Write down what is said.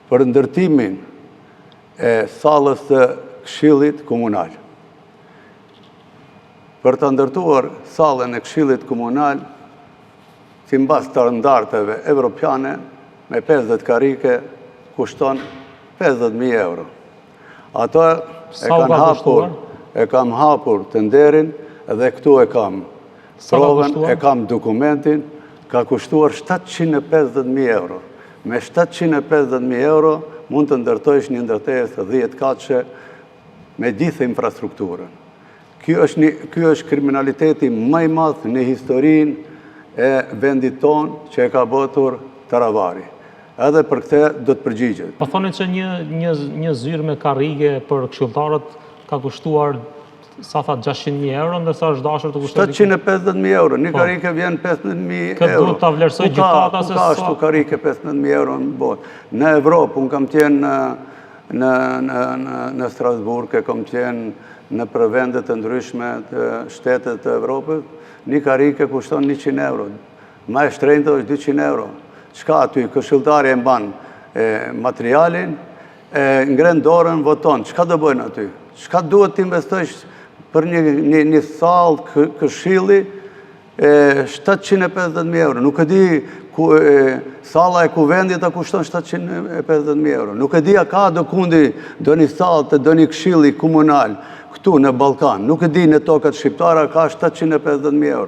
për ndërtimin e sallës të Këshillit Komunal. Për të ndërtuar sallën e Këshillit Komunal, si mbas të standardeve evropiane, me 50 karike, kushton 50.000 euro. Ato e kam hapur të nderin dhe këtu e kam provën, e kam dokumentin, ka kushtuar 750.000 euro. Me 750.000 euro mund të ndërtojsh një ndërtesë të 10 katëshe me gjithë infrastrukturën. Ky është kriminaliteti më i madh në historinë e vendit tonë që e ka botur Taravari. Edhe për këtë do të përgjigjet. Po thonin që një zyrë me karrige për këshilltarët ka kushtuar, sa tha, 600.000 euro, ndërsa është dashur të kushtojë 750.000 euro, një karike vjen 15.000 euro. Këtë duhet ta vlerësoj gjykata se ka ashtu karike 15.000 euro në botë. Në Evropë, unë kam qenë në Strasburg, kam qenë në vende të ndryshme të shtetet të Evropës, një karike kushton 100 euro. Ma e shtrenjtë është 200 euro. Qka aty, këshilltari e mban materialin, ngren dorën, voton. Qka do bëjnë aty? Qka duhet të investojsh për një sallë këshilli 750.000 euro? Nuk e di, salla e kuvendit a kushton 750.000 euro. Nuk e di a ka do kundi do një sallë të do një këshilli komunal këtu në Ballkan. Nuk e di në tokat shqiptara ka 750.000 euro.